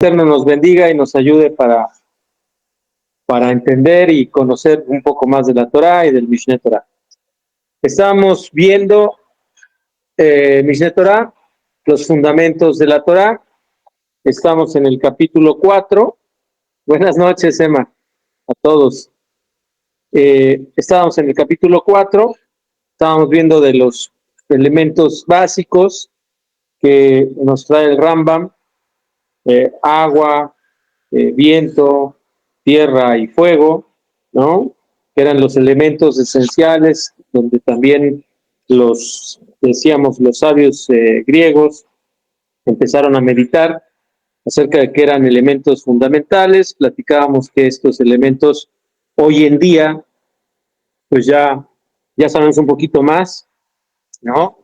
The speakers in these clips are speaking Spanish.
Eterno nos bendiga y nos ayude para entender y conocer un poco más de la Torah y del Mishneh Torah. Estamos viendo Mishneh Torah, los fundamentos de la Torah. Estamos en el capítulo 4. Buenas noches, Emma, a todos. Estábamos en el capítulo 4. Estábamos viendo de los elementos básicos que nos trae el Rambam. Agua, viento, tierra y fuego, ¿no? Que eran los elementos esenciales, donde también los sabios griegos empezaron a meditar acerca de que eran elementos fundamentales. Platicábamos que estos elementos hoy en día, pues ya sabemos un poquito más, ¿no?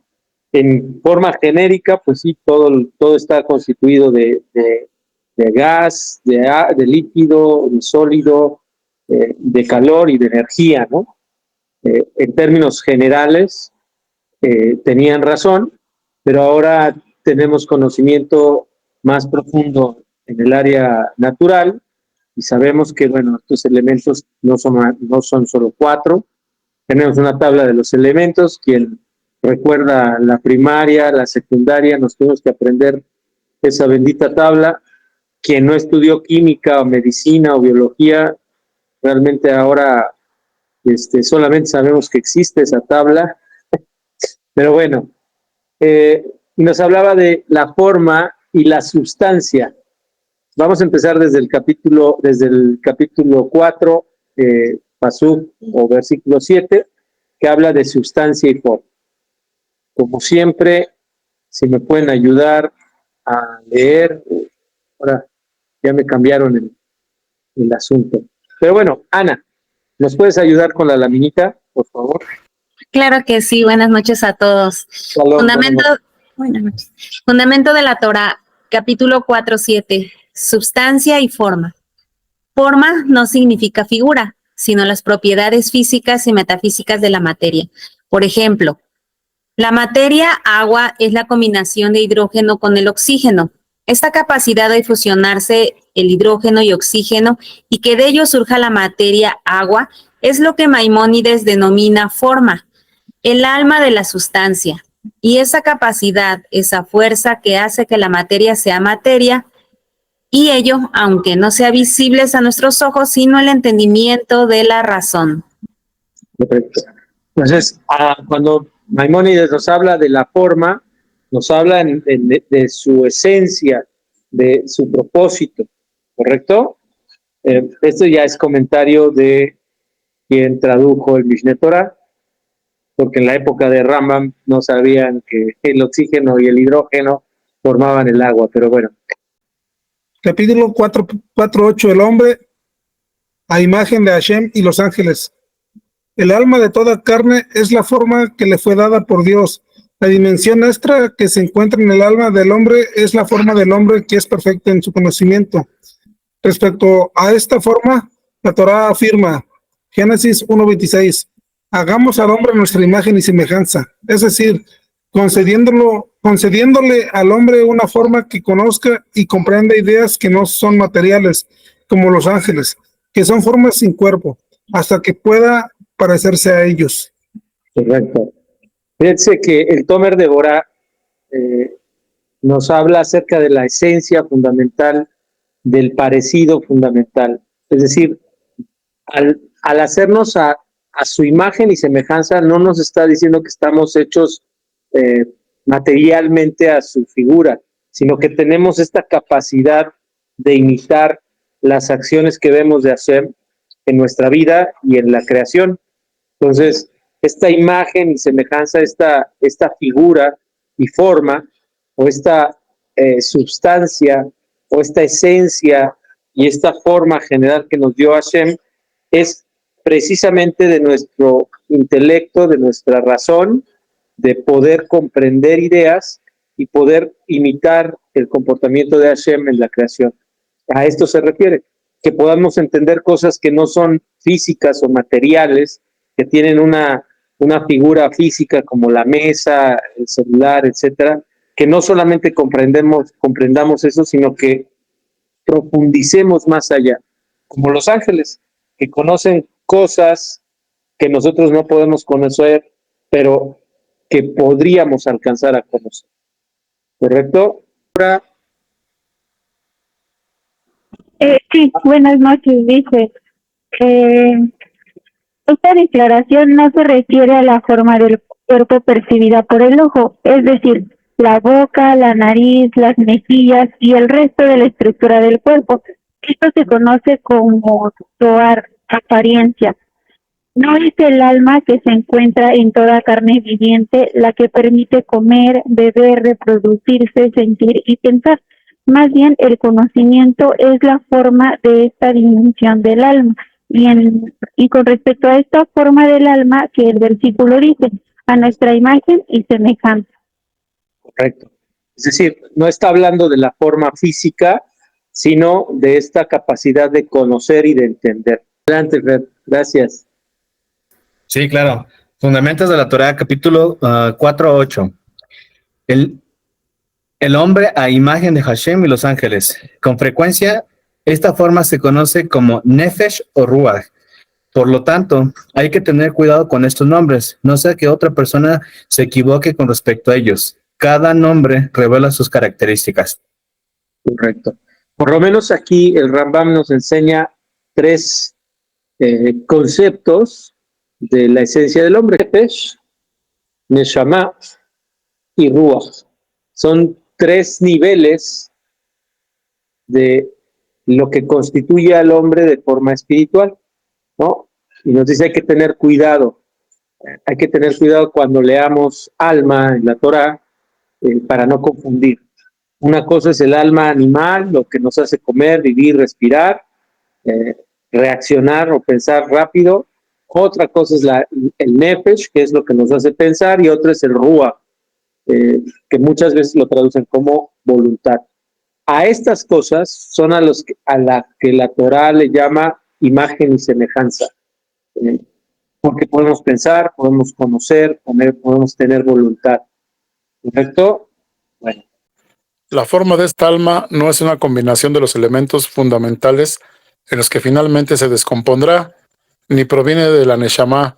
En forma genérica, pues sí, todo está constituido de gas, de líquido, de sólido, de calor y de energía, ¿no? En términos generales, tenían razón, pero ahora tenemos conocimiento más profundo en el área natural y sabemos que, bueno, estos elementos no son solo 4. Tenemos una tabla de los elementos. Quien recuerda la primaria, la secundaria, nos tuvimos que aprender esa bendita tabla. Quien no estudió química o medicina o biología, realmente ahora solamente sabemos que existe esa tabla. Pero bueno, nos hablaba de la forma y la sustancia. Vamos a empezar desde el capítulo 4, pasuk o versículo 7, que habla de sustancia y forma. Como siempre, si me pueden ayudar a leer. Ahora ya me cambiaron el asunto. Pero bueno, Ana, ¿nos puedes ayudar con la laminita, por favor? Claro que sí, buenas noches a todos. Salón, buenas noches. Fundamento de la Torah, capítulo 4:7, sustancia y forma. Forma no significa figura, sino las propiedades físicas y metafísicas de la materia. Por ejemplo, la materia agua es la combinación de hidrógeno con el oxígeno. Esta capacidad de fusionarse el hidrógeno y oxígeno y que de ello surja la materia agua es lo que Maimónides denomina forma, el alma de la sustancia. Y esa capacidad, esa fuerza que hace que la materia sea materia, y ello, aunque no sea visible a nuestros ojos, sino el entendimiento de la razón. Perfecto. Entonces, cuando Maimónides nos habla de la forma, nos habla de su esencia, de su propósito, ¿correcto? Esto ya es comentario de quien tradujo el Mishneh Torah, porque en la época de Rambam no sabían que el oxígeno y el hidrógeno formaban el agua, pero bueno. Capítulo 4:8, el hombre a imagen de Hashem y los ángeles. El alma de toda carne es la forma que le fue dada por Dios. La dimensión extra que se encuentra en el alma del hombre es la forma del hombre que es perfecta en su conocimiento. Respecto a esta forma, la Torá afirma, Génesis 1:26, hagamos al hombre nuestra imagen y semejanza, es decir, concediéndole al hombre una forma que conozca y comprenda ideas que no son materiales, como los ángeles, que son formas sin cuerpo, hasta que pueda parecerse a ellos. Correcto. Fíjense que el Tomer de Borá nos habla acerca de la esencia fundamental, del parecido fundamental. Es decir, al hacernos a su imagen y semejanza, no nos está diciendo que estamos hechos materialmente a su figura, sino que tenemos esta capacidad de imitar las acciones que vemos de hacer en nuestra vida y en la creación. Entonces, esta imagen y semejanza, esta figura y forma, o esta sustancia, o esta esencia y esta forma general que nos dio Hashem, es precisamente de nuestro intelecto, de nuestra razón, de poder comprender ideas y poder imitar el comportamiento de Hashem en la creación. A esto se refiere, que podamos entender cosas que no son físicas o materiales, que tienen una figura física como la mesa, el celular, etcétera, que no solamente comprendamos eso, sino que profundicemos más allá, como los ángeles, que conocen cosas que nosotros no podemos conocer, pero que podríamos alcanzar a conocer. ¿Correcto? Ahora, Sí, buenas noches, dice. Esta declaración no se refiere a la forma del cuerpo percibida por el ojo, es decir, la boca, la nariz, las mejillas y el resto de la estructura del cuerpo. Esto se conoce como toar, apariencia. No es el alma que se encuentra en toda carne viviente la que permite comer, beber, reproducirse, sentir y pensar. Más bien, el conocimiento es la forma de esta dimensión del alma. Y con respecto a esta forma del alma, que el versículo dice, a nuestra imagen y semejanza. correcto. Es decir, no está hablando de la forma física, sino de esta capacidad de conocer y de entender. Adelante, Fred. Gracias. Sí, claro. Fundamentos de la Torá, capítulo 4:8. El hombre a imagen de Hashem y los ángeles. Con frecuencia, esta forma se conoce como Nefesh o Ruach. Por lo tanto, hay que tener cuidado con estos nombres, no sea que otra persona se equivoque con respecto a ellos. Cada nombre revela sus características. Correcto. Por lo menos aquí el Rambam nos enseña tres conceptos de la esencia del hombre: Nefesh, Neshama y Ruach. Son tres niveles de lo que constituye al hombre de forma espiritual, ¿no? Y nos dice hay que tener cuidado cuando leamos alma en la Torah, para no confundir. Una cosa es el alma animal, lo que nos hace comer, vivir, respirar, reaccionar o pensar rápido. Otra cosa es el nefesh, que es lo que nos hace pensar, y otra es el ruach, que muchas veces lo traducen como voluntad. A estas cosas son a la que la Torah le llama imagen y semejanza, porque podemos pensar, podemos conocer, podemos tener voluntad. ¿Correcto? Bueno. La forma de esta alma no es una combinación de los elementos fundamentales en los que finalmente se descompondrá, ni proviene de la Neshama,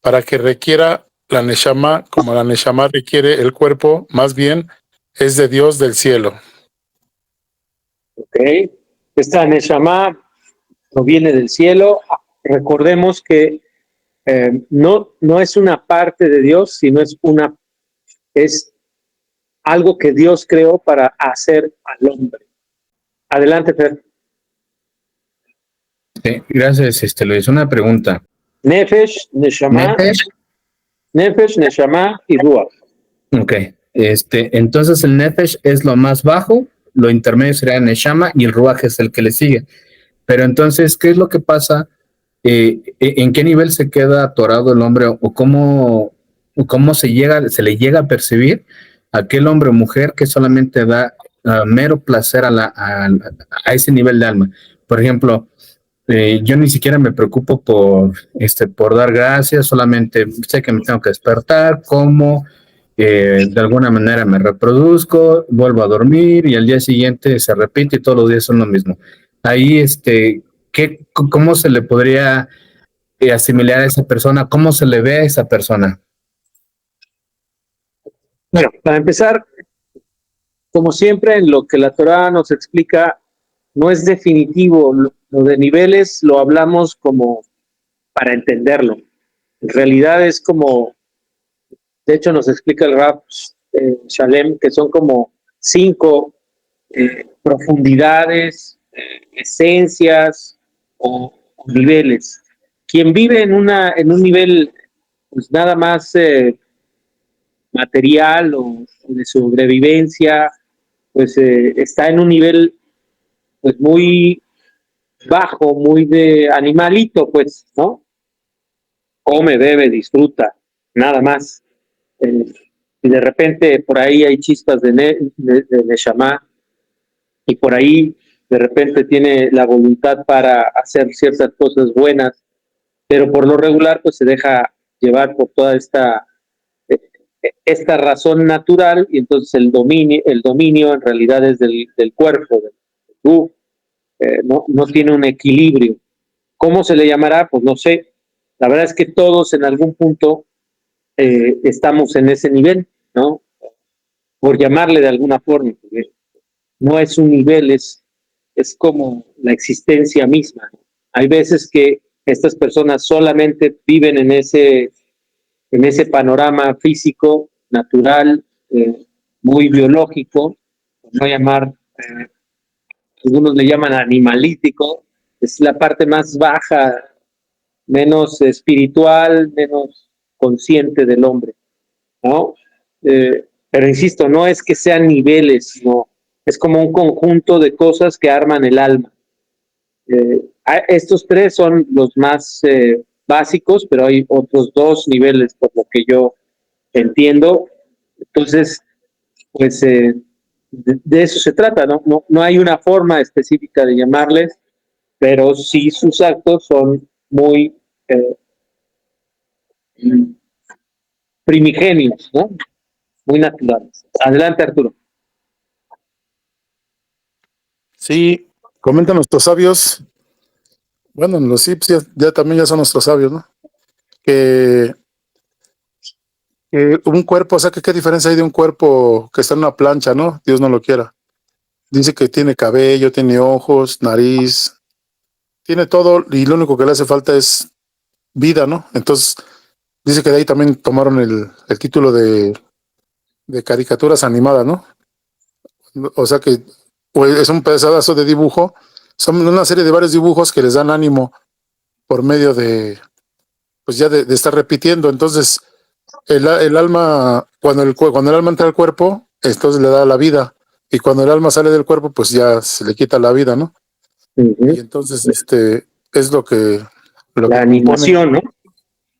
para que requiera la Neshama como la Neshama requiere el cuerpo, más bien es de Dios del cielo. Ok. Esta Neshama proviene del cielo. Recordemos que no es una parte de Dios, sino es algo que Dios creó para hacer al hombre. Adelante, Fer. Sí, gracias, Luis. Una pregunta. Nefesh, Neshama, Neshama y Ruach. Ok. Entonces el Nefesh es lo más bajo, lo intermedio sería Neshama y el Ruach es el que le sigue. Pero entonces, ¿qué es lo que pasa? ¿En qué nivel se queda atorado el hombre o cómo se le llega a percibir aquel hombre o mujer que solamente da mero placer a ese nivel de alma? Por ejemplo, yo ni siquiera me preocupo por dar gracias, solamente sé que me tengo que despertar, como de alguna manera me reproduzco, vuelvo a dormir y al día siguiente se repite y todos los días son lo mismo. Ahí, ¿cómo se le podría asimilar a esa persona? ¿Cómo se le ve a esa persona? Bueno, para empezar, como siempre, en lo que la Torah nos explica, no es definitivo. Lo de niveles lo hablamos como para entenderlo. En realidad es como, de hecho nos explica el Rab Shalem, que son como 5 profundidades, esencias o niveles. Quien vive en un nivel pues nada más material o de sobrevivencia, pues está en un nivel pues muy bajo, muy de animalito, pues, ¿no? Come, bebe, disfruta, nada más. Y de repente por ahí hay chispas de Neshama, y por ahí de repente tiene la voluntad para hacer ciertas cosas buenas, pero por lo regular pues se deja llevar por toda esta razón natural, y entonces el dominio en realidad es del cuerpo, del cuerpo. no tiene un equilibrio. ¿Cómo se le llamará? Pues no sé. La verdad es que todos en algún punto estamos en ese nivel, ¿no? Por llamarle de alguna forma, porque no es un nivel, es como la existencia misma. Hay veces que estas personas solamente viven en ese panorama físico, natural, muy biológico, por no llamar, algunos le llaman animalítico, es la parte más baja, menos espiritual, menos consciente del hombre, ¿no? Pero insisto, no es que sean niveles, no, es como un conjunto de cosas que arman el alma. Estos tres son los más básicos, pero hay otros dos niveles, por lo que yo entiendo. Entonces, pues de eso se trata, ¿no? No hay una forma específica de llamarles, pero sí sus actos son muy primigenios, ¿no? Muy naturales. Adelante, Arturo. Sí, comentan nuestros sabios, bueno, los egipcios ya también ya son nuestros sabios, ¿no? Que un cuerpo, o sea, que qué diferencia hay de un cuerpo que está en una plancha, ¿no? Dios no lo quiera. Dice que tiene cabello, tiene ojos, nariz, tiene todo y lo único que le hace falta es vida, ¿no? Entonces, dice que de ahí también tomaron el título de caricaturas animadas, ¿no? O sea que pues, es un pedazo de dibujo, son una serie de varios dibujos que les dan ánimo por medio de, pues ya de estar repitiendo. Entonces, el alma, cuando el alma entra al cuerpo, entonces le da la vida. Y cuando el alma sale del cuerpo, pues ya se le quita la vida, ¿no? Y entonces, es lo que La animación, ¿no?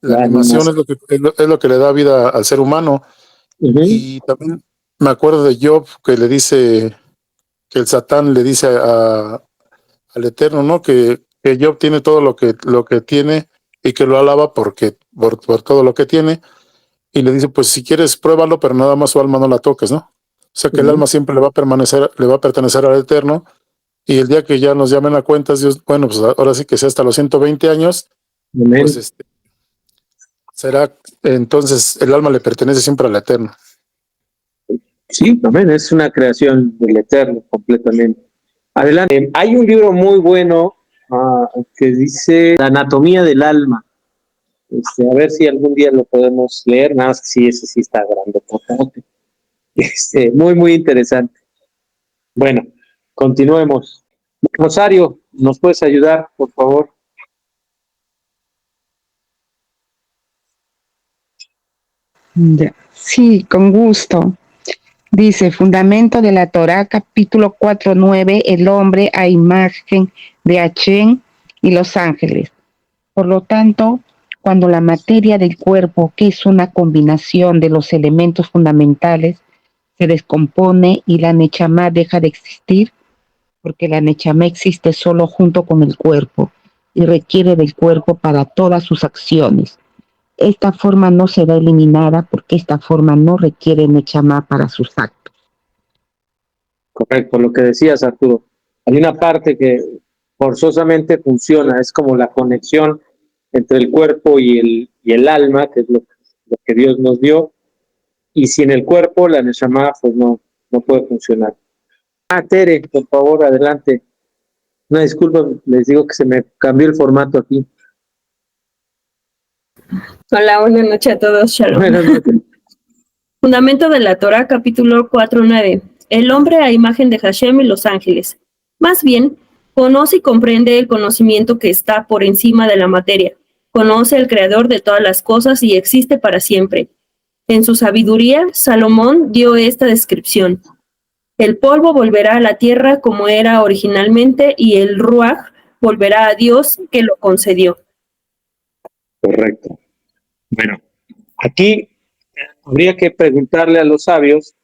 La animación es lo que le da vida al ser humano. Y también me acuerdo de Job que le dice, que el Satán le dice al Eterno, ¿no? Que Job tiene todo lo que tiene y que lo alaba por todo lo que tiene. Y le dice, pues si quieres, pruébalo, pero nada más su alma no la toques, ¿no? O sea que el alma siempre le va a pertenecer al Eterno. Y el día que ya nos llamen a cuentas, Dios, bueno, pues ahora sí que sea hasta los 120 años, Amén. pues será, entonces el alma le pertenece siempre al Eterno. Sí, amén, es una creación del Eterno completamente. Adelante. Hay un libro muy bueno que dice La anatomía del alma. A ver si algún día lo podemos leer, nada más que sí, ese sí está grande. Muy, muy interesante. Bueno, continuemos. Rosario, ¿nos puedes ayudar, por favor? Ya. Sí, con gusto. Dice, fundamento de la Torá, capítulo 4:9, el hombre a imagen de Hachén y los ángeles. Por lo tanto, cuando la materia del cuerpo, que es una combinación de los elementos fundamentales, se descompone y la Nechama deja de existir, porque la Nechama existe solo junto con el cuerpo y requiere del cuerpo para todas sus acciones. Esta forma no será eliminada porque esta forma no requiere Nechama para sus actos. Correcto, lo que decías, Arturo. Hay una parte que forzosamente funciona, es como la conexión entre el cuerpo y el alma, que es lo que Dios nos dio, y sin el cuerpo, la Neshama, pues no puede funcionar. Tere, por favor, adelante. Una disculpa, les digo que se me cambió el formato aquí. Hola, buenas noches a todos, shalom. Buenas noches. Fundamento de la Torá, capítulo 4:9. El hombre a imagen de Hashem y los ángeles. Más bien, conoce y comprende el conocimiento que está por encima de la materia. Conoce al Creador de todas las cosas y existe para siempre. En su sabiduría, Salomón dio esta descripción. El polvo volverá a la tierra como era originalmente y el Ruach volverá a Dios que lo concedió. Correcto. Bueno, aquí habría que preguntarle a los sabios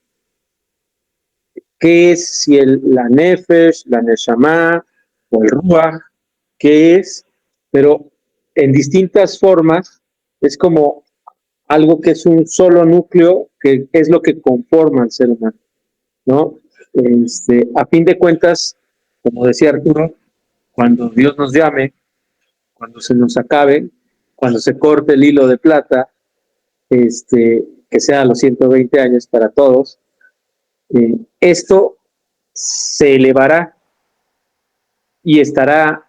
qué es si la Nefesh, la Neshama o el Ruach, qué es, pero en distintas formas es como algo que es un solo núcleo, que es lo que conforma al ser humano, ¿no? A fin de cuentas, como decía Arturo, cuando Dios nos llame, cuando se nos acabe, cuando se corte el hilo de plata, que sea a los 120 años para todos, esto se elevará y estará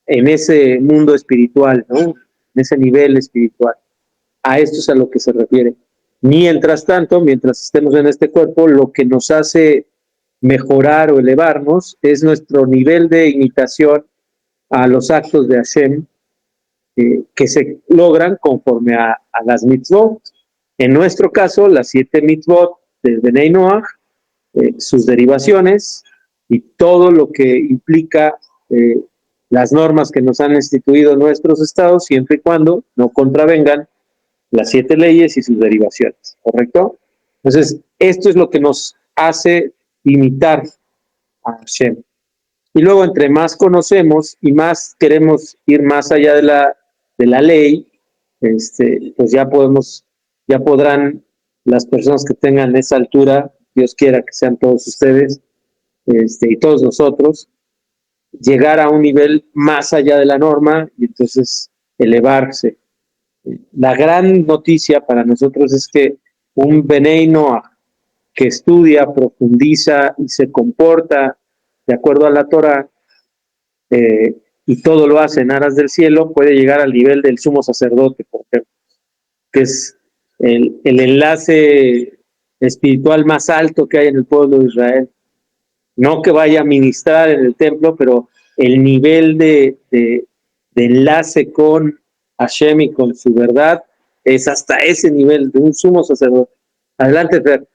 en ese mundo espiritual, ¿no? En ese nivel espiritual. A esto es a lo que se refiere. Mientras tanto, mientras estemos en este cuerpo, lo que nos hace mejorar o elevarnos es nuestro nivel de imitación a los actos de Hashem, que se logran conforme a las mitzvot. En nuestro caso, las 7 mitzvot del Benei Noach, sus derivaciones y todo lo que implica las normas que nos han instituido nuestros estados, siempre y cuando no contravengan las 7 leyes y sus derivaciones, ¿correcto? Entonces, esto es lo que nos hace imitar a Hashem. Y luego, entre más conocemos y más queremos ir más allá de la ley, pues ya podrán las personas que tengan esa altura, Dios quiera que sean todos ustedes, y todos nosotros, llegar a un nivel más allá de la norma y entonces elevarse. La gran noticia para nosotros es que un Benei Noach que estudia, profundiza y se comporta de acuerdo a la Torah, y todo lo hace en aras del cielo, puede llegar al nivel del sumo sacerdote, por ejemplo, que es el enlace espiritual más alto que hay en el pueblo de Israel. No que vaya a ministrar en el templo, pero el nivel de enlace con Hashem y con su verdad es hasta ese nivel de un sumo sacerdote. Adelante, Fer.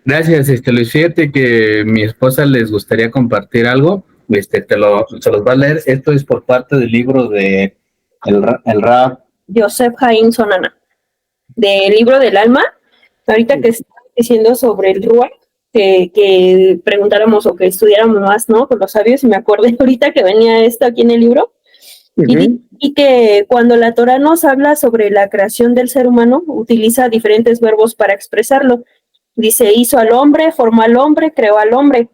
Gracias, Luis. Fíjate que mi esposa les gustaría compartir algo. Se los va a leer. Esto es por parte del libro de el Rab Yosef Haim Sonana, del libro del alma. Ahorita que está diciendo sobre el Ruach, que preguntáramos o que estudiáramos más, ¿no? Con los sabios, y me acordé ahorita que venía esto aquí en el libro, y que cuando la Torah nos habla sobre la creación del ser humano, utiliza diferentes verbos para expresarlo. Dice, hizo al hombre, formó al hombre, creó al hombre.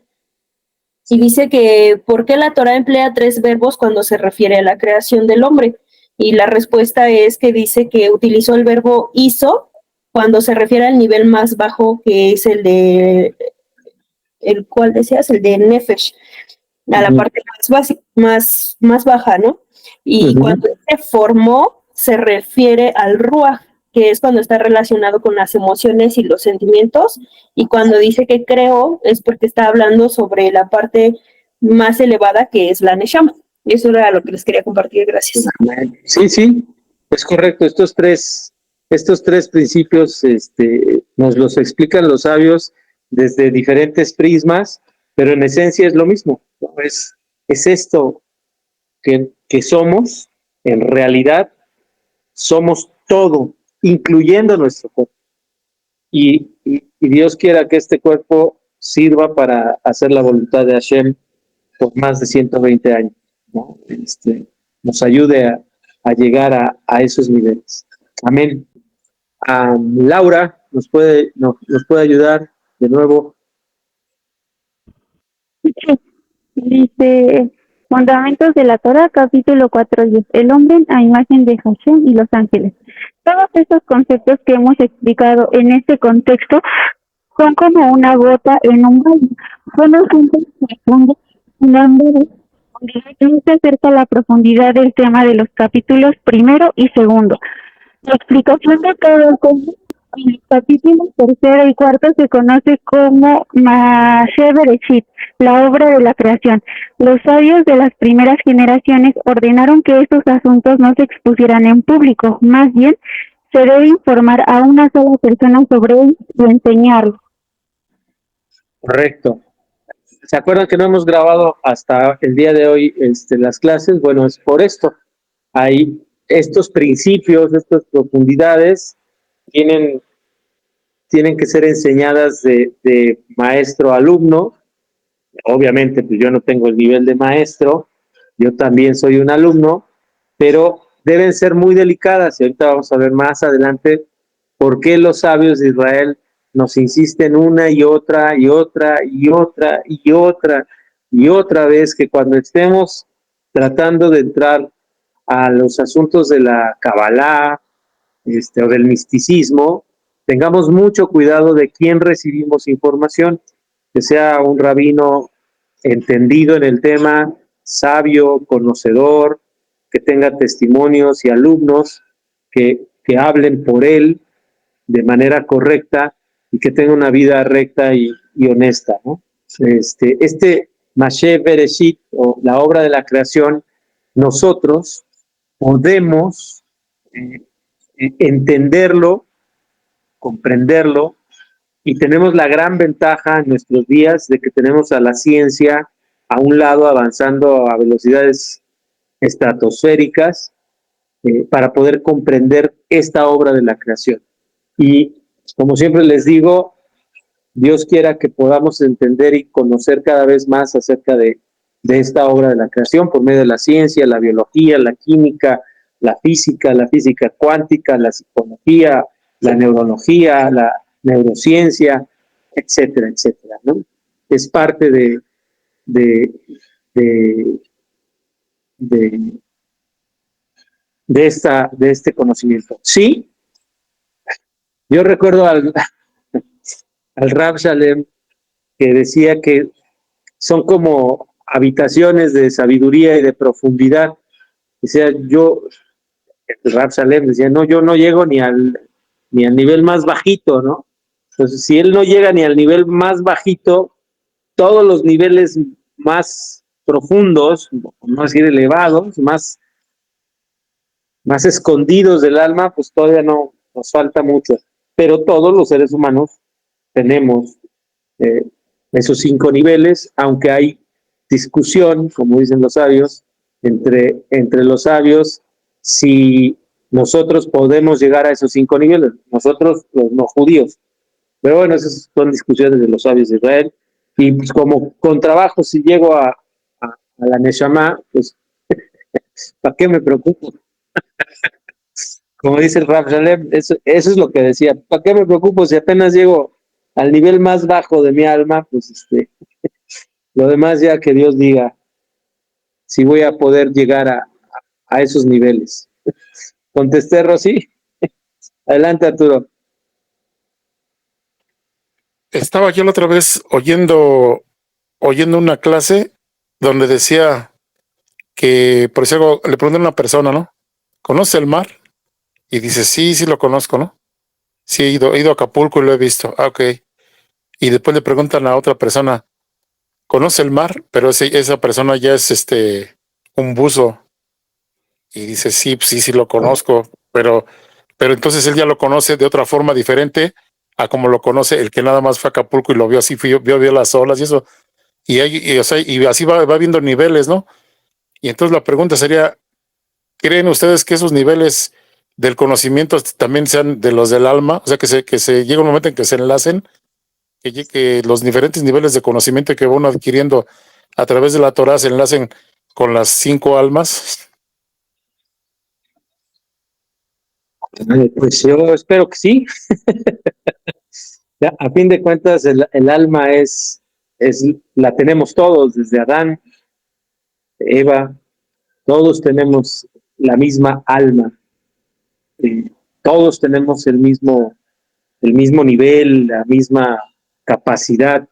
Y dice que, ¿por qué la Torah emplea 3 verbos cuando se refiere a la creación del hombre? Y la respuesta es que dice que utilizó el verbo hizo cuando se refiere al nivel más bajo, que es el de, el cual decías, el de Nefesh, a la parte más baja, ¿no? Y cuando se formó, se refiere al Ruach, que es cuando está relacionado con las emociones y los sentimientos, y cuando dice que creó, es porque está hablando sobre la parte más elevada, que es la Neshama. Y eso era lo que les quería compartir, gracias. Sí, es correcto. Estos tres principios nos los explican los sabios desde diferentes prismas, pero en esencia es lo mismo, ¿no? Es esto que somos, en realidad somos todo, incluyendo nuestro cuerpo. Y Dios quiera que este cuerpo sirva para hacer la voluntad de Hashem por más de 120 años, ¿no? Nos ayude a llegar a esos niveles. Amén. Laura nos puede ayudar de nuevo. Dice, Fundamentos de la Torah, capítulo 4:10. El hombre a imagen de Hashem y los ángeles. Todos estos conceptos que hemos explicado en este contexto son como una gota en un valle. Son asuntos profundos, donde se acerca a la profundidad del tema de los capítulos 1 y 2. La explicación de cada cosa en los capítulos 3 y 4 se conoce como Maaseh Bereshit, la obra de la creación. Los sabios de las primeras generaciones ordenaron que estos asuntos no se expusieran en público, más bien se debe informar a una sola persona sobre él y enseñarlo. Correcto. ¿Se acuerdan que no hemos grabado hasta el día de hoy las clases? Bueno, es por esto. Hay estos principios, estas profundidades tienen que ser enseñadas de maestro a alumno. Obviamente, pues yo no tengo el nivel de maestro, yo también soy un alumno, pero deben ser muy delicadas, y ahorita vamos a ver más adelante por qué los sabios de Israel nos insisten una y otra y otra y otra y otra y otra vez que cuando estemos tratando de entrar a los asuntos de la Kabbalah, o del misticismo, tengamos mucho cuidado de quién recibimos información, que sea un rabino entendido en el tema, sabio, conocedor, que tenga testimonios y alumnos que hablen por él de manera correcta y que tenga una vida recta y honesta, ¿no? Mashe Bereshit, o la obra de la creación, nosotros podemos entenderlo, comprenderlo, y tenemos la gran ventaja en nuestros días de que tenemos a la ciencia a un lado avanzando a velocidades estratosféricas para poder comprender esta obra de la creación. Y como siempre les digo, Dios quiera que podamos entender y conocer cada vez más acerca de esta obra de la creación por medio de la ciencia, la biología, la química, la física cuántica, la psicología, la neurología, la neurociencia, etcétera, etcétera, ¿no? Es parte de este conocimiento. Sí, yo recuerdo al Rav Shalem que decía que son como habitaciones de sabiduría y de profundidad. Decía, el Rav Shalem decía, no, yo no llego ni al nivel más bajito, ¿no? Entonces, si él no llega ni al nivel más bajito, todos los niveles más profundos, no decir elevados, más escondidos del alma, pues todavía no, nos falta mucho. Pero todos los seres humanos tenemos esos 5 niveles, aunque hay discusión, como dicen los sabios, entre los sabios, si nosotros podemos llegar a esos 5 niveles, nosotros los no judíos. Pero bueno, esas son discusiones de los sabios de Israel, y pues como con trabajo, si llego a la Neshama, pues ¿para qué me preocupo? Como dice el Rav Shalem, eso es lo que decía, ¿para qué me preocupo si apenas llego al nivel más bajo de mi alma? Pues lo demás ya que Dios diga si voy a poder llegar a esos niveles. ¿Contesté, Rosy? Adelante, Arturo. Estaba yo la otra vez oyendo una clase donde decía que, por si algo, le preguntan a una persona, ¿no? ¿Conoce el mar? Y dice, sí, sí lo conozco, ¿no? Sí, he ido a Acapulco y lo he visto. Ah, ok. Y después le preguntan a otra persona, ¿conoce el mar? Pero esa persona ya es un buzo. Y dice, sí, sí, sí lo conozco, pero entonces él ya lo conoce de otra forma diferente a como lo conoce el que nada más fue a Acapulco y lo vio así, vio las olas y eso. O sea, y así va viendo niveles, ¿no? Y entonces la pregunta sería, ¿creen ustedes que esos niveles del conocimiento también sean de los del alma? O sea, que se llega un momento en que se enlacen, que los diferentes niveles de conocimiento que va uno adquiriendo a través de la Torah se enlacen con las 5 almas. Pues yo espero que sí. A fin de cuentas, el alma la tenemos todos, desde Adán, Eva, todos tenemos la misma alma. Todos tenemos el mismo nivel, la misma capacidad,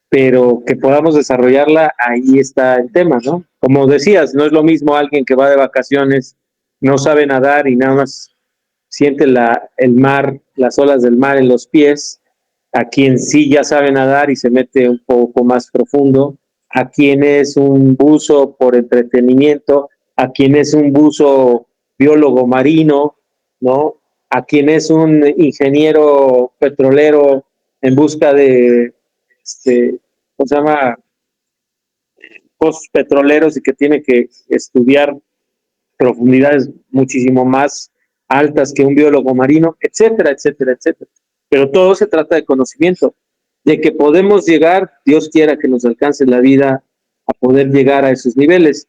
pero que podamos desarrollarla, ahí está el tema, ¿no? Como decías, no es lo mismo alguien que va de vacaciones, no sabe nadar y nada más siente el mar, las olas del mar en los pies, a quien sí ya sabe nadar y se mete un poco más profundo, a quien es un buzo por entretenimiento, a quien es un buzo biólogo marino, ¿no? A quien es un ingeniero petrolero en busca de, ¿cómo se llama? Pozos petroleros, y que tiene que estudiar profundidades muchísimo más altas que un biólogo marino, etcétera, etcétera, etcétera. Pero todo se trata de conocimiento, de que podemos llegar, Dios quiera que nos alcance la vida a poder llegar a esos niveles,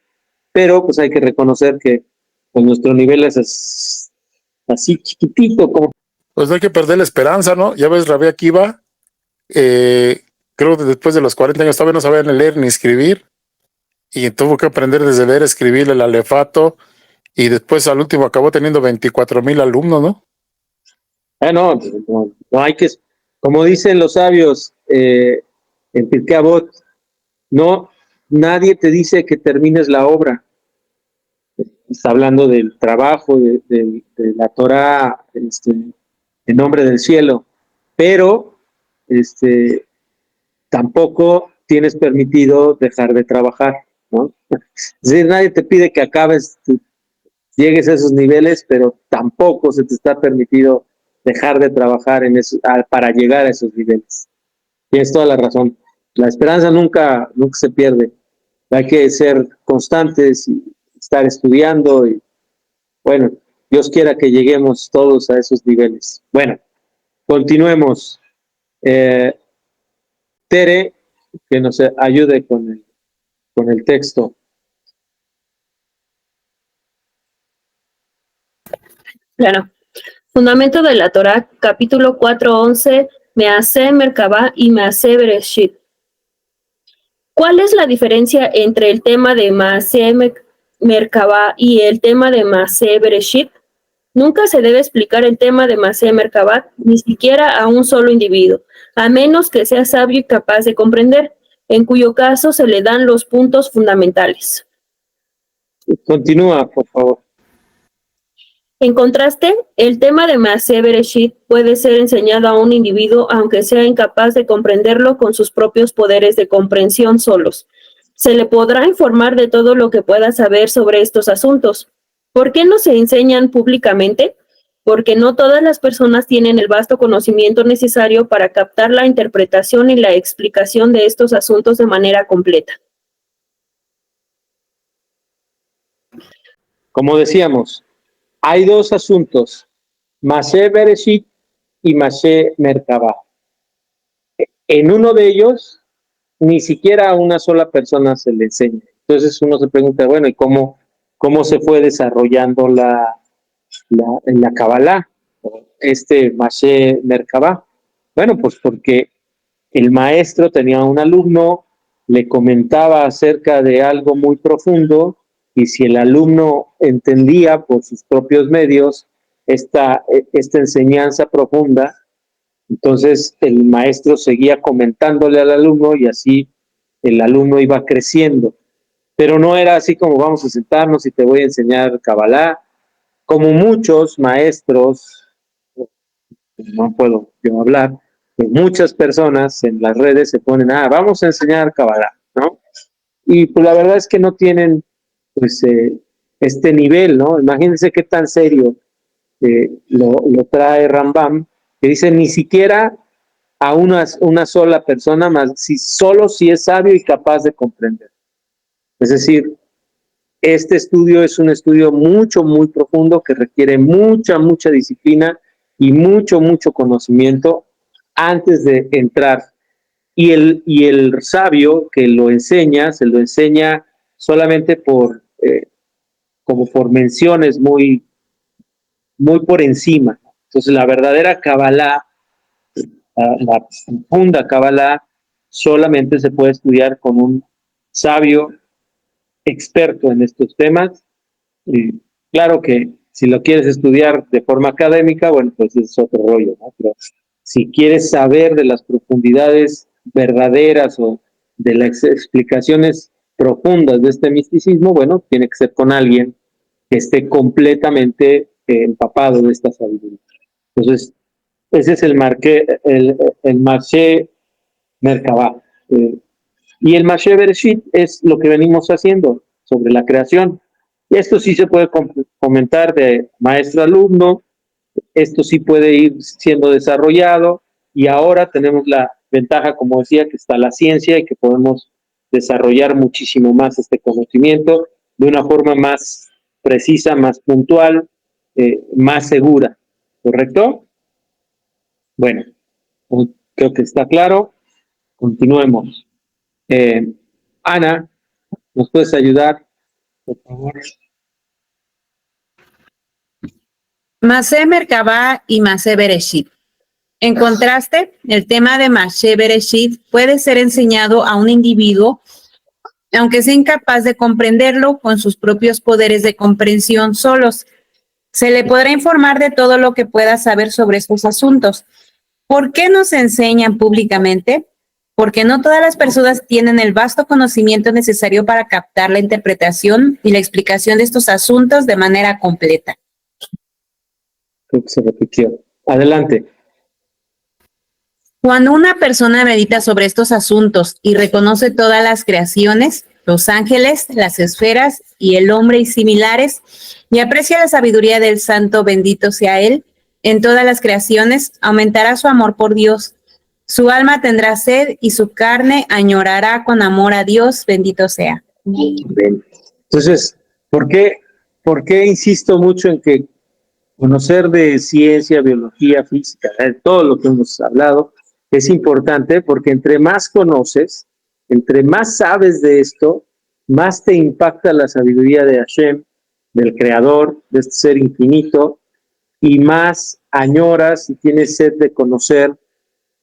pero pues hay que reconocer que pues, nuestro nivel es así chiquitito, como Pues no hay que perder la esperanza, ¿no? Ya ves, Rabbi Akiva, creo que después de los 40 años todavía no sabía ni leer ni escribir, y tuvo que aprender desde leer, escribir el alefato, y después al último acabó teniendo 24,000 alumnos, ¿no? No hay que, como dicen los sabios en Pirkei Avot, no, nadie te dice que termines la obra. Está hablando del trabajo, de la Torah, en nombre del cielo, pero tampoco tienes permitido dejar de trabajar, ¿no? Es decir, nadie te pide que acabes, llegues a esos niveles, pero tampoco se te está permitido dejar de trabajar en eso, para llegar a esos niveles. Tienes toda la razón. La esperanza nunca se pierde. Hay que ser constantes y estar estudiando y, bueno, Dios quiera que lleguemos todos a esos niveles. Bueno, continuemos. Tere, que nos ayude con el texto. Claro. Fundamento de la Torá, capítulo 4:11, Measeh Merkabah y Measeh Bereshit. ¿Cuál es la diferencia entre el tema de Measeh Merkabah y el tema de Measeh Bereshit? Nunca se debe explicar el tema de Measeh Merkabah, ni siquiera a un solo individuo, a menos que sea sabio y capaz de comprender, en cuyo caso se le dan los puntos fundamentales. Continúa, por favor. En contraste, el tema de Measeh Bereshit puede ser enseñado a un individuo aunque sea incapaz de comprenderlo con sus propios poderes de comprensión solos. Se le podrá informar de todo lo que pueda saber sobre estos asuntos. ¿Por qué no se enseñan públicamente? Porque no todas las personas tienen el vasto conocimiento necesario para captar la interpretación y la explicación de estos asuntos de manera completa. Como decíamos, hay dos asuntos, Measeh Bereshit y Measeh Merkabah. En uno de ellos, ni siquiera a una sola persona se le enseña. Entonces uno se pregunta, bueno, ¿y cómo se fue desarrollando en la Kabbalah, Measeh Merkabah? Bueno, pues porque el maestro tenía un alumno, le comentaba acerca de algo muy profundo, y si el alumno entendía por sus propios medios esta enseñanza profunda, entonces el maestro seguía comentándole al alumno y así el alumno iba creciendo. Pero no era así como vamos a sentarnos y te voy a enseñar Kabbalah, como muchos maestros, no puedo yo hablar, que muchas personas en las redes se ponen, vamos a enseñar Kabbalah, ¿no? Y pues la verdad es que no tienen pues este nivel, ¿no? Imagínense qué tan serio lo trae Rambam, que dice ni siquiera a una sola persona, más solo si es sabio y capaz de comprender. Es decir, este estudio es un estudio muy profundo que requiere mucha disciplina y mucho conocimiento antes de entrar. Y el sabio que lo enseña, se lo enseña solamente como por menciones muy por encima. Entonces, la verdadera Kabbalah, la profunda Kabbalah, solamente se puede estudiar con un sabio experto en estos temas. Y claro que si lo quieres estudiar de forma académica, bueno, pues es otro rollo, ¿no? Pero si quieres saber de las profundidades verdaderas o de las explicaciones profundas de este misticismo, bueno, tiene que ser con alguien que esté completamente empapado de esta sabiduría. Entonces, ese es el Measeh Merkabah. Y el Measeh Bereshit es lo que venimos haciendo sobre la creación. Esto sí se puede comentar de maestro-alumno, esto sí puede ir siendo desarrollado, y ahora tenemos la ventaja, como decía, que está la ciencia y que podemos desarrollar muchísimo más este conocimiento de una forma más precisa, más puntual, más segura. ¿Correcto? Bueno, creo que está claro. Continuemos. Ana, ¿nos puedes ayudar, por favor? Masé Merkabah y Masé Bereshit. En contraste, el tema de Masé Bereshit puede ser enseñado a un individuo, aunque sea incapaz de comprenderlo con sus propios poderes de comprensión solos. Se le podrá informar de todo lo que pueda saber sobre estos asuntos. ¿Por qué no se enseñan públicamente? Porque no todas las personas tienen el vasto conocimiento necesario para captar la interpretación y la explicación de estos asuntos de manera completa. Creo que se repitió. Adelante. Cuando una persona medita sobre estos asuntos y reconoce todas las creaciones, los ángeles, las esferas y el hombre y similares, y aprecia la sabiduría del Santo, bendito sea Él, en todas las creaciones, aumentará su amor por Dios. Su alma tendrá sed y su carne añorará con amor a Dios, bendito sea. Bien. Entonces, ¿por qué insisto mucho en que conocer de ciencia, biología, física, de todo lo que hemos hablado, es importante? Porque entre más conoces, entre más sabes de esto, más te impacta la sabiduría de Hashem, del Creador, de este ser infinito, y más añoras y tienes sed de conocer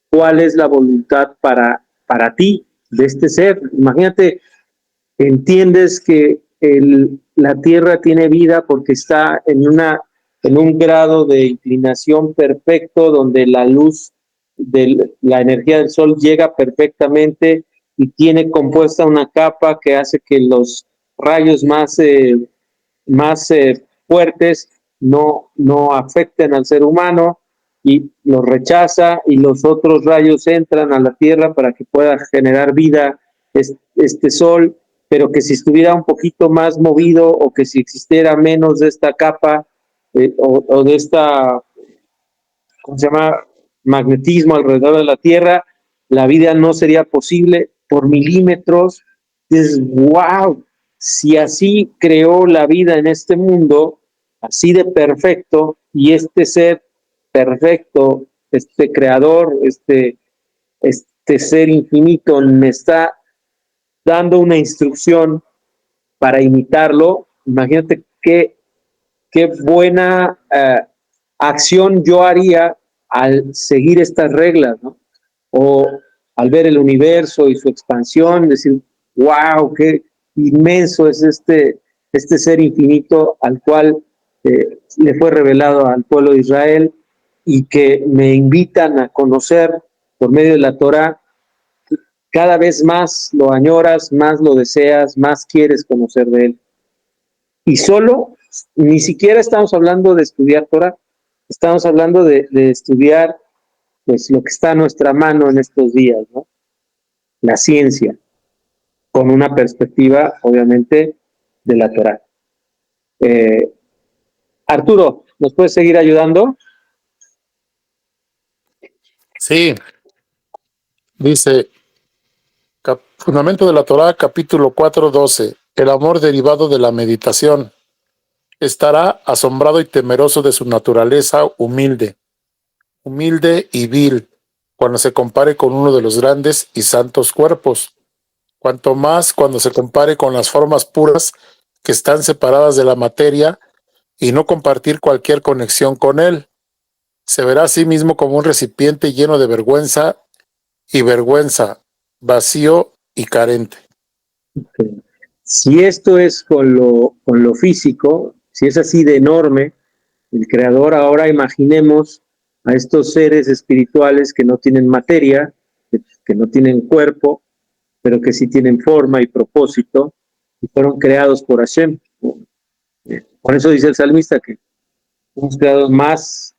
cuál es la voluntad para ti, de este ser. Imagínate, entiendes que la Tierra tiene vida porque está en un grado de inclinación perfecto, donde la luz de la energía del sol llega perfectamente y tiene compuesta una capa que hace que los rayos más fuertes no afecten al ser humano, y los rechaza, y los otros rayos entran a la Tierra para que pueda generar vida este sol, pero que si estuviera un poquito más movido, o que si existiera menos de esta capa o de esta, ¿cómo se llama?, magnetismo alrededor de la Tierra, la vida no sería posible por milímetros. Es wow, si así creó la vida en este mundo, así de perfecto, y este ser perfecto, este creador, este ser infinito me está dando una instrucción para imitarlo, imagínate qué buena acción yo haría al seguir estas reglas, ¿no? O al ver el universo y su expansión, decir, wow, qué inmenso es este ser infinito al cual le fue revelado al pueblo de Israel, y que me invitan a conocer por medio de la Torah. Cada vez más lo añoras, más lo deseas, más quieres conocer de él. Y ni siquiera estamos hablando de estudiar Torah, estamos hablando de estudiar pues lo que está a nuestra mano en estos días, ¿no? La ciencia, con una perspectiva, obviamente, de la Torah. Arturo, ¿nos puedes seguir ayudando? Sí, dice, Fundamento de la Torá, capítulo 4:12. El amor derivado de la meditación. Estará asombrado y temeroso de su naturaleza humilde y vil, cuando se compare con uno de los grandes y santos cuerpos, cuanto más cuando se compare con las formas puras que están separadas de la materia y no compartir cualquier conexión con él. Se verá a sí mismo como un recipiente lleno de vergüenza, vacío y carente. Si esto es con lo físico, si es así de enorme, el Creador, ahora imaginemos a estos seres espirituales que no tienen materia, que no tienen cuerpo, pero que sí tienen forma y propósito, y fueron creados por Hashem. Por eso dice el salmista que somos creados más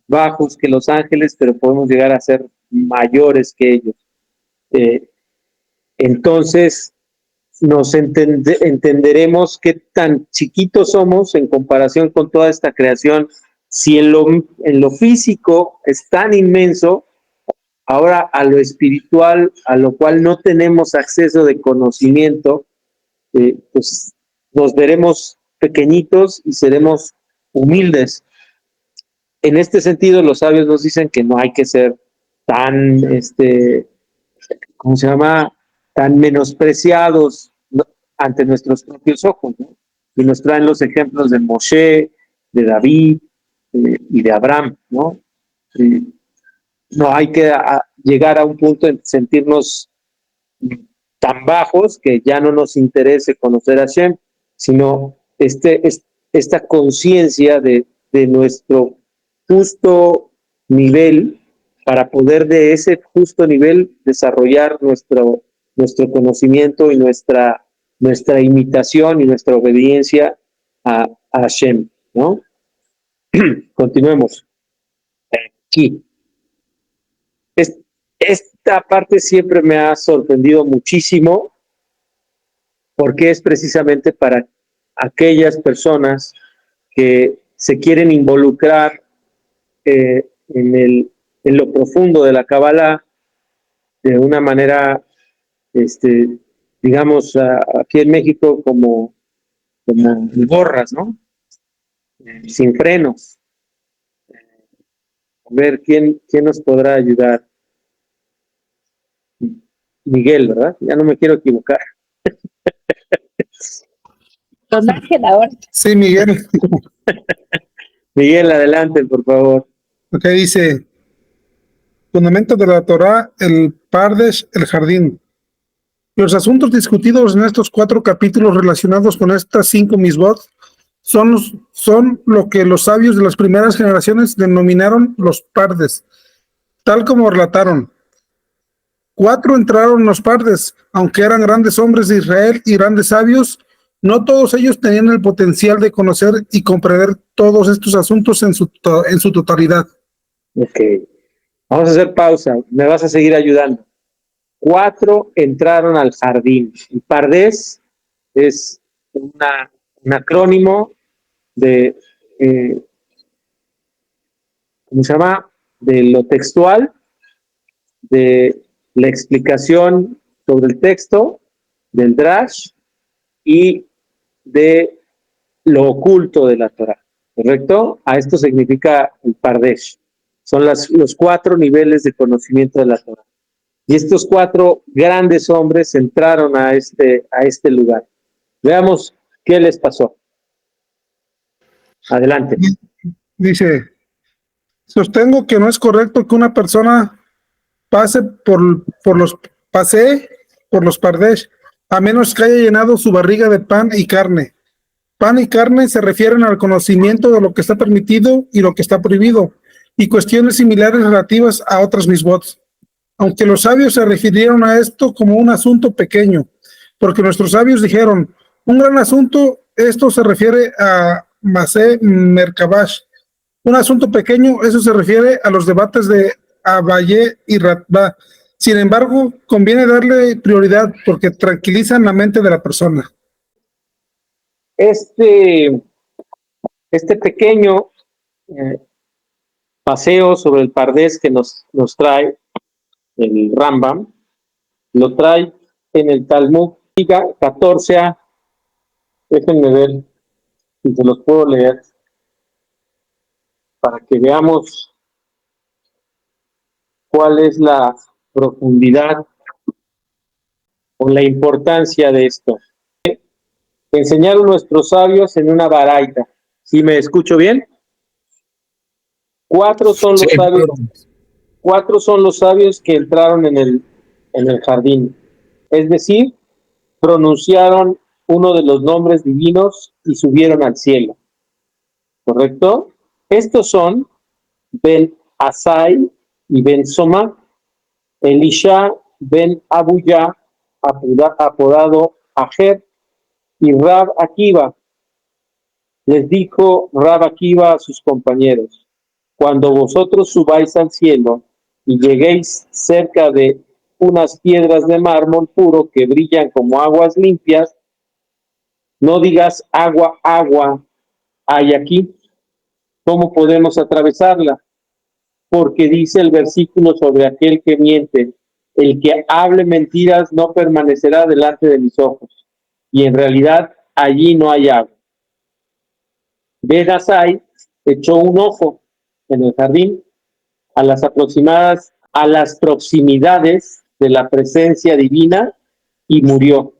bajos que los ángeles, pero podemos llegar a ser mayores que ellos. Entonces nos entenderemos qué tan chiquitos somos en comparación con toda esta creación. Si en lo físico es tan inmenso, ahora a lo espiritual, a lo cual no tenemos acceso de conocimiento, pues nos veremos pequeñitos y seremos humildes. En este sentido, los sabios nos dicen que no hay que ser tan, ¿cómo se llama?, tan menospreciados ante nuestros propios ojos, ¿no? Y nos traen los ejemplos de Moshe, de David, y de Abraham, ¿no? No hay que llegar a un punto en sentirnos tan bajos que ya no nos interese conocer a Hashem, sino esta conciencia de nuestro justo nivel, para poder de ese justo nivel desarrollar nuestro conocimiento y nuestra imitación y nuestra obediencia a Hashem, ¿no? Continuemos. Aquí. Esta parte siempre me ha sorprendido muchísimo porque es precisamente para aquellas personas que se quieren involucrar en lo profundo de la Kabbalah de una manera, digamos, aquí en México como gorras, ¿no? Sin frenos. A ver, ¿quién nos podrá ayudar? Miguel, ¿verdad? Ya no me quiero equivocar. Don Ángel ahora. Sí, Miguel. Miguel, adelante, por favor. Ok, dice, fundamento de la Torá, el Pardesh, el jardín. Los asuntos discutidos en estos 4 capítulos relacionados con estas 5 misbot son lo que los sabios de las primeras generaciones denominaron los pardes, tal como relataron. 4 entraron los pardes, aunque eran grandes hombres de Israel y grandes sabios, no todos ellos tenían el potencial de conocer y comprender todos estos asuntos en su totalidad. Ok, vamos a hacer pausa, me vas a seguir ayudando. 4 entraron al jardín. El Pardes es un acrónimo de, ¿cómo se llama? De lo textual, de la explicación sobre el texto, del Drash y de lo oculto de la Torah, ¿correcto? A esto significa el Pardesh. Son los 4 niveles de conocimiento de la Torah. Y estos 4 grandes hombres entraron a este lugar. Veamos qué les pasó. Adelante. Dice, sostengo que no es correcto que una persona pase por los Pardesh, a menos que haya llenado su barriga de pan y carne. Pan y carne se refieren al conocimiento de lo que está permitido y lo que está prohibido, y cuestiones similares relativas a otras misbots. Aunque los sabios se refirieron a esto como un asunto pequeño, porque nuestros sabios dijeron, un gran asunto, esto se refiere a Masé Merkabash. Un asunto pequeño, eso se refiere a los debates de Abaye y Ratba. Sin embargo, conviene darle prioridad porque tranquilizan la mente de la persona. Este pequeño paseo sobre el Pardes que nos trae el Rambam, lo trae en el Talmud 14a. Déjenme ver si se los puedo leer para que veamos cuál es la profundidad o la importancia de esto. Enseñaron nuestros sabios en una baraita. ¿Sí me escucho bien? 4 son los sabios. 4 son los sabios que entraron en el jardín. Es decir, pronunciaron uno de los nombres divinos y subieron al cielo. ¿Correcto? Estos son Ben Asai y Ben Soma, Elisha Ben Abuya, apodado Ajer, y Rab Akiva. Les dijo Rab Akiva a sus compañeros, cuando vosotros subáis al cielo y lleguéis cerca de unas piedras de mármol puro que brillan como aguas limpias, no digas agua, agua hay aquí. ¿Cómo podemos atravesarla? Porque dice el versículo sobre aquel que miente, el que hable mentiras no permanecerá delante de mis ojos. Y en realidad allí no hay agua. Ben Asai echó un ojo en el jardín a las proximidades de la presencia divina y murió.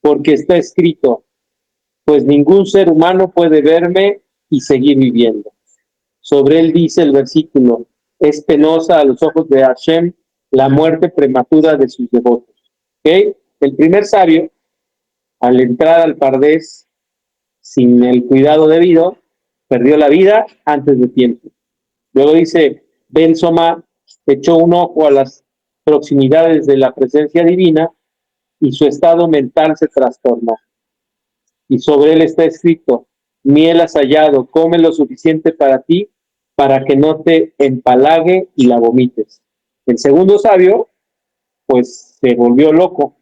Porque está escrito, pues ningún ser humano puede verme y seguir viviendo. Sobre él dice el versículo, es penosa a los ojos de Hashem la muerte prematura de sus devotos. ¿Okay? El primer sabio, al entrar al Pardés sin el cuidado debido, perdió la vida antes de tiempo. Luego dice, Ben Soma echó un ojo a las proximidades de la presencia divina y su estado mental se trastornó. Y sobre él está escrito, miel has hallado, come lo suficiente para ti, para que no te empalague y la vomites. El segundo sabio, pues se volvió loco,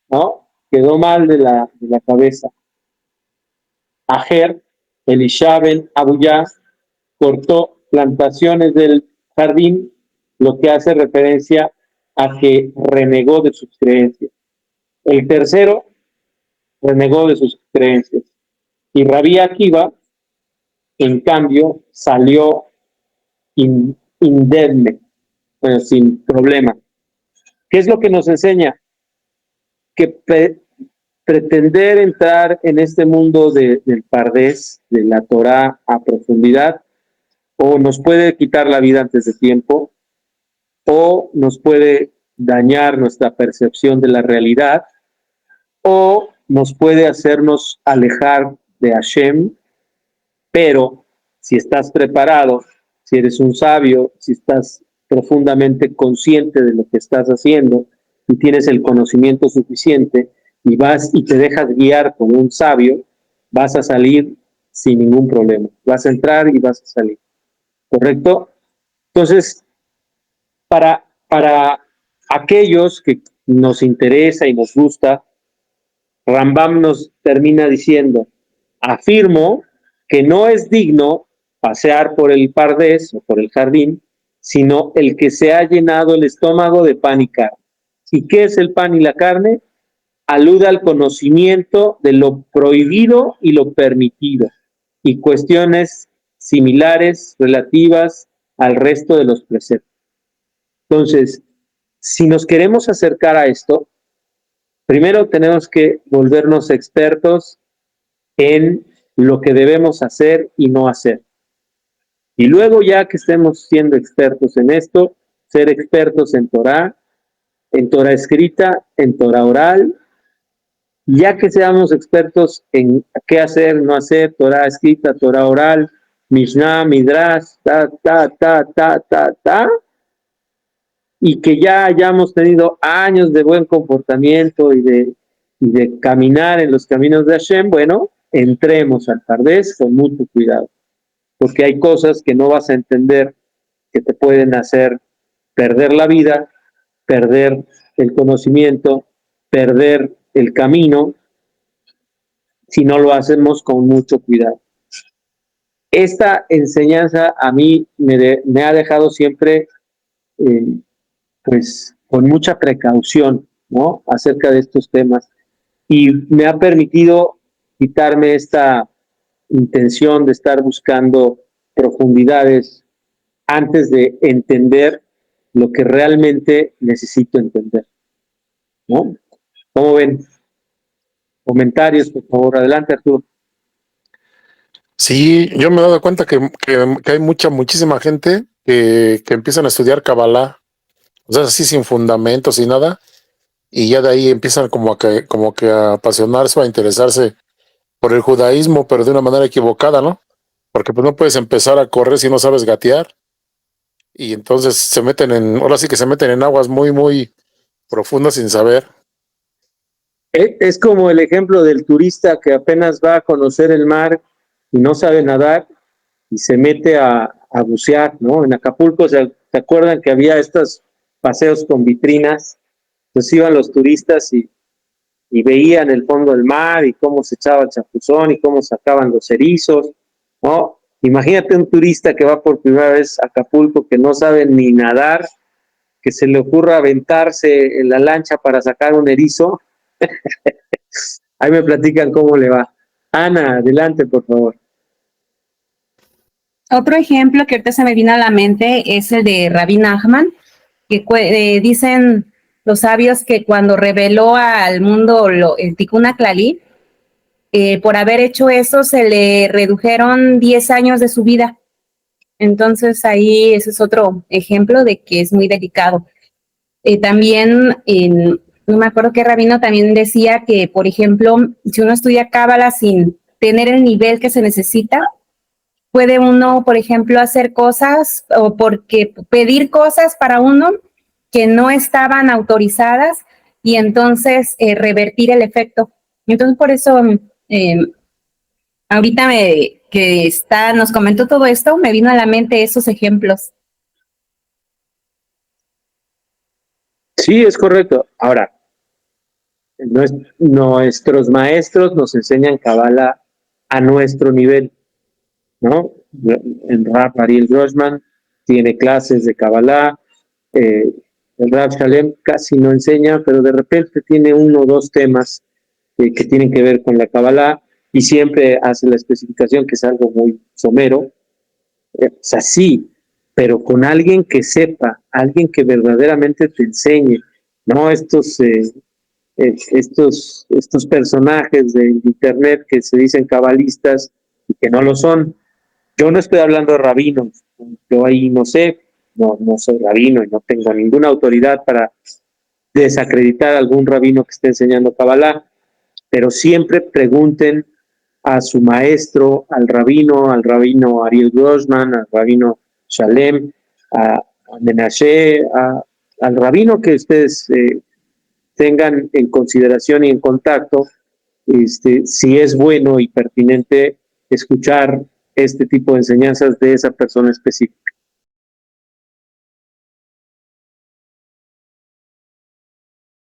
¿no? Quedó mal de la cabeza. Ajer, Elisha ben Abuyá, cortó plantaciones del jardín, lo que hace referencia a que renegó de sus creencias. El tercero renegó de sus creencias. Y Rabí Akiva, en cambio, salió indemne, bueno, sin problema. ¿Qué es lo que nos enseña? Que pretender entrar en este mundo del Pardés, de la Torá a profundidad, o nos puede quitar la vida antes de tiempo, o nos puede dañar nuestra percepción de la realidad, o nos puede hacernos alejar de Hashem, pero si estás preparado, si eres un sabio, si estás profundamente consciente de lo que estás haciendo y tienes el conocimiento suficiente y vas y te dejas guiar por un sabio, vas a salir sin ningún problema. Vas a entrar y vas a salir. ¿Correcto? Entonces, para aquellos que nos interesa y nos gusta, Rambam nos termina diciendo, afirmo que no es digno pasear por el Pardés o por el jardín, sino el que se ha llenado el estómago de pan y carne. ¿Y qué es el pan y la carne? Alude al conocimiento de lo prohibido y lo permitido, y cuestiones similares relativas al resto de los preceptos. Entonces, si nos queremos acercar a esto, primero tenemos que volvernos expertos en lo que debemos hacer y no hacer. Y luego, ya que estemos siendo expertos en esto, ser expertos en Torah escrita, en Torah oral, ya que seamos expertos en qué hacer, no hacer, Torah escrita, Torah oral, Mishnah, Midrash, y que ya hayamos tenido años de buen comportamiento y de caminar en los caminos de Hashem, bueno, entremos al Pardés con mucho cuidado, porque hay cosas que no vas a entender que te pueden hacer perder la vida, perder el conocimiento, perder el camino, si no lo hacemos con mucho cuidado. Esta enseñanza a mí me ha dejado siempre pues con mucha precaución, ¿no? Acerca de estos temas, y me ha permitido quitarme esta intención de estar buscando profundidades antes de entender lo que realmente necesito entender, ¿no? ¿Cómo ven? Comentarios, por favor. Adelante, Arturo. Sí, yo me he dado cuenta que hay muchísima gente que empiezan a estudiar Kabbalah, o sea, así sin fundamentos y nada, y ya de ahí empiezan como que a apasionarse o a interesarse por el judaísmo, pero de una manera equivocada, ¿no? Porque pues no puedes empezar a correr si no sabes gatear, y entonces ahora sí que se meten en aguas muy, muy profundas sin saber. Es como el ejemplo del turista que apenas va a conocer el mar y no sabe nadar y se mete a bucear, ¿no? En Acapulco, ¿se acuerdan que había estos paseos con vitrinas? Entonces iban los turistas y veían el fondo del mar y cómo se echaba el chapuzón y cómo sacaban los erizos, ¿no? Imagínate un turista que va por primera vez a Acapulco, que no sabe ni nadar, que se le ocurra aventarse en la lancha para sacar un erizo. Ahí me platican cómo le va. Ana, adelante, por favor. Otro ejemplo que ahorita se me vino a la mente es el de Rabbi Nachman, que dicen los sabios que cuando reveló al mundo el Tikkun HaKlali, por haber hecho eso se le redujeron 10 años de su vida. Entonces ahí ese es otro ejemplo de que es muy delicado. También, no me acuerdo qué rabino también decía que, por ejemplo, si uno estudia cábala sin tener el nivel que se necesita, puede uno, por ejemplo, hacer cosas o porque pedir cosas para uno que no estaban autorizadas y entonces revertir el efecto. Entonces, por eso, ahorita nos comentó todo esto, me vino a la mente esos ejemplos. Sí, es correcto. Ahora, nuestros maestros nos enseñan Kabbalah a nuestro nivel, ¿no? El Rab Ariel Grossman tiene clases de Kabbalah, el Rab Shalem casi no enseña, pero de repente tiene 1 o 2 temas que tienen que ver con la Kabbalah y siempre hace la especificación que es algo muy somero. O sea, sí, pero con alguien que sepa, alguien que verdaderamente te enseñe, no estos personajes de internet que se dicen cabalistas y que no lo son. Yo no estoy hablando de rabinos, yo ahí no sé, no soy rabino y no tengo ninguna autoridad para desacreditar a algún rabino que esté enseñando Kabbalah, pero siempre pregunten a su maestro, al rabino Ariel Grossman, al rabino Shalem, a Menashe, al rabino que ustedes tengan en consideración y en contacto, si es bueno y pertinente escuchar este tipo de enseñanzas de esa persona específica.